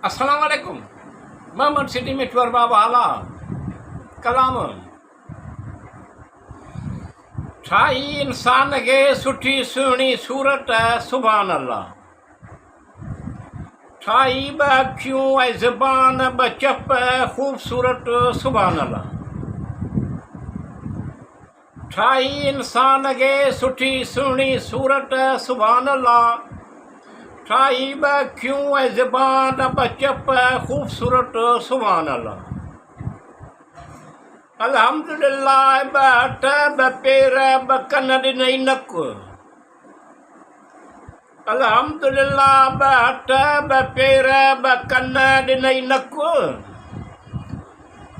अस्सलाम वालेकुम। मोहम्मद सिटी में चोरबा वाला कलाम ठाही इंसान खे सुठी सुहिणी सूरत सुभान अल्लाह। ठाही ब अखियूं ऐं ज़बान ब चप ख़ूबसूरत सुभान अल्लाह। ठाही इंसान खे सुठी सुहिणी सूरत सुभान अल्लाह। ठाही ब अखियूं ऐं ज़बान ब चप ख़ूबसूरत सुभान अल्लाह। अल्हम्दुलिल्लाह ब हथ ब पेर ब कन ॾिनई नक। अल्हम्दुलिल्लाह ब हथ ब पेर ब कन ॾिनई नक।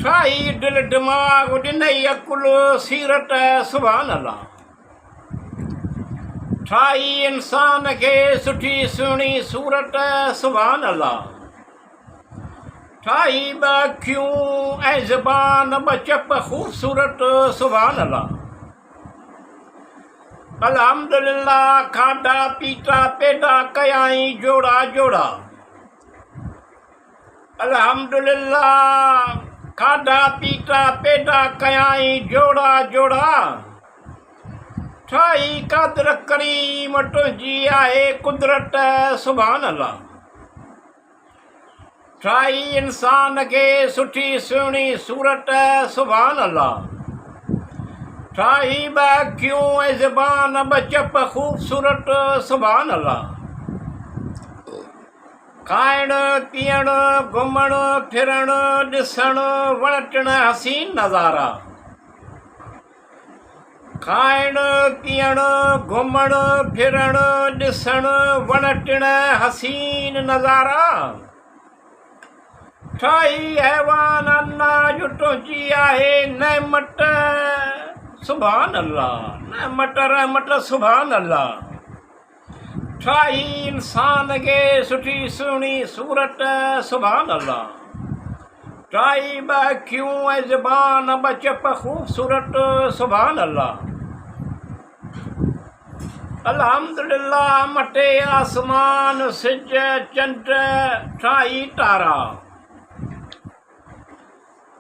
ठाही दिलि दिमाग़ ॾिनई अकुल सीरत सुभान अल्लाह। ठाही इंसान खे सुठी सुहिणी सूरत सुभान अल्लाह। ठाही ब अखियूं ऐं ज़बान ब चप ख़ूबसूरत सुभान अल्लाह। अल्हम्दुलिल्लाह खाधा पीता पैदा कयाई जोड़ा जोड़ा। अल्हम्दुलिल्लाह खाधा पीता पैदा कयाई जोड़ा जोड़ा। ठाही क़द्र करीम तुंहिंजी आहे कुदरत सुभान अल्लाह। ठाही इंसान खे सुठी सुहिणी सूरत सुभान अल्लाह। ठाही ब अखियूं ऐं ज़बान ब चप ख़ूबसूरत सुभान अल्लाह। खाइण पीअण घुमण फिरण ॾिसण वणटण हसीन नज़ारा। खाइण पीअण घुमण फिरण ॾिसण वणटण हसीन नज़ारा। ठाही हैवान अनाज तुंहिंजी आहे नेमत सुभान अल्लाह। नेमत रहमत सुभान अल्लाह। ठाही इंसान खे सुठी सुहिणी सूरत सुभान अल्लाह। ठाही ब अखियूं ऐं ज़बान ब चप ख़ूबसूरत सुभान अल्लाह। अल्हम्दुलिल्लाह मटे आसमान सिज चंड ठाही तारा।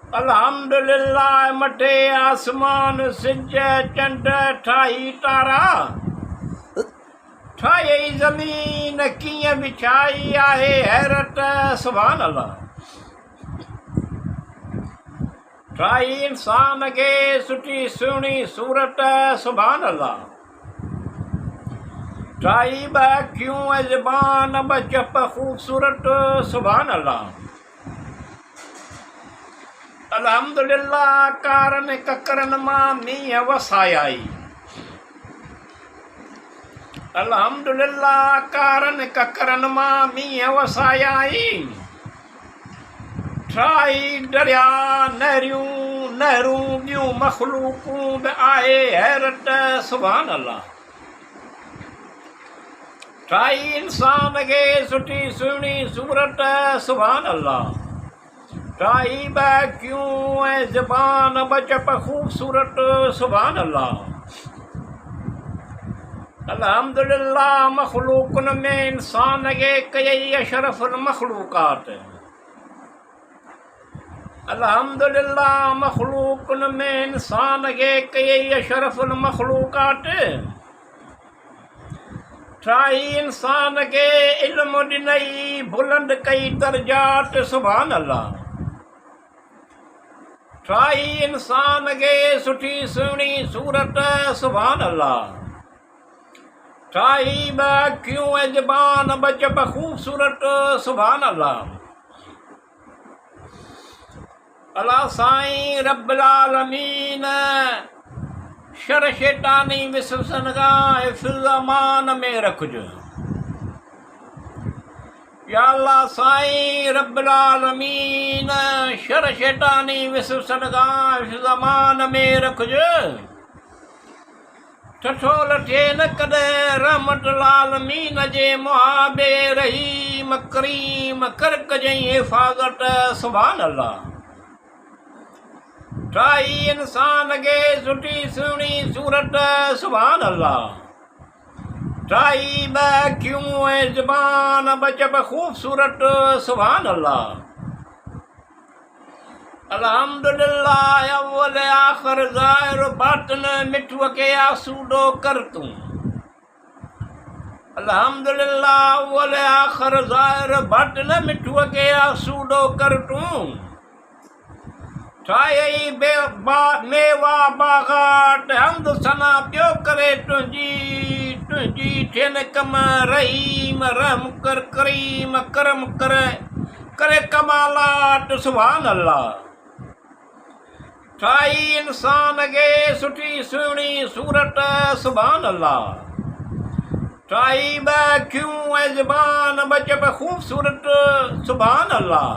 अल्हम्दुलिल्लाह मटे आसमान सिज चंड ठाही तारा। ठाही ज़मीन कीअं विछाई आहे हैरत सुभान अल्लाह। ठाही इंसान खे सुठी सुहिणी सूरत सुभान अल्लाह। ठाही ब अखियूं ऐं ज़बान ब चप ख़ूबसूरत सुभान अल्लाह। अल्हम्दुलिल्लाह कारनि ककरनि मां मींहं वसायाई। अल्हम्दुलिल्लाह कारनि ककरनि मां मींहं वसायाई। ठाही दरिया नहरियूं नहरूं ॿियूं मख़लूक़ूं बि आहे हैरत सुभान अल्लाह। ठाही इंसान खे सुठी सुहिणी सूरत सुभान अल्लाह। ठाही ब अखियूं ऐं ज़बान ब चप ख़ूबसूरत सुभान अल्लाह। अल्हम्दुलिल्लाह मख़लूक़नि में इंसान खे कयई अशरफुल मख़लूक़ात। अल्हम्दुलिल्लाह मख़लूक़नि में इंसान खे कयई अशरफुल मख़लूक़ात। ठाही इंसान खे इल्म ॾिनई बुलंद कई दर्जात सुभान अल्लाह। ठाही इंसान खे सुठी सुहिणी सूरत सुभान अल्लाह। ठाही ब अखियूं ऐं ज़बान ब चप ख़ूबसूरत सुभान अल्लाह। अल्लाह साईं रब्बुल आलमीन शर शैतानी विसवसनि खां हिफ़्ज़ अमान में रखिजो। या अल्लाह साईं रब्बुल आलमीन शर शैतानी विसवसनि खां हिफ़्ज़ अमान में रखिजो। ठठोल थिए न कॾहिं रहमतुल आलमीन जे मुहाबे रहीम करीम कर कजई हिफ़ाज़त सुभान अल्लाह। ठाही इंसान खे सुठी सुहिणी सूरत सुभान अल्लाह। ठाई ब क्यों है ज़बान बचब खूबसूरत सुभान अल्लाह। अल्हम्दुलिल्लाह अव्वल आखिर ज़ाहिर बातिन मिठुअ के आसूदो कर तूं। अल्हम्दुलिल्लाह अव्वल आखिर ज़ाहिर बातिन मिठुअ के आसूदो कर तूं। ठाई मेवा बागाट हमद सना पियो करे तुझी थियन कम रहीम रहम कर करीम करम करे कमालात सुभान अल्लाह। ठाई इंसान खे सुठी सुहिणी सूरत सुभान अल्लाह। ठाई ब क्यों ऐं ज़बान बचब खूबसूरत सुभान अल्लाह।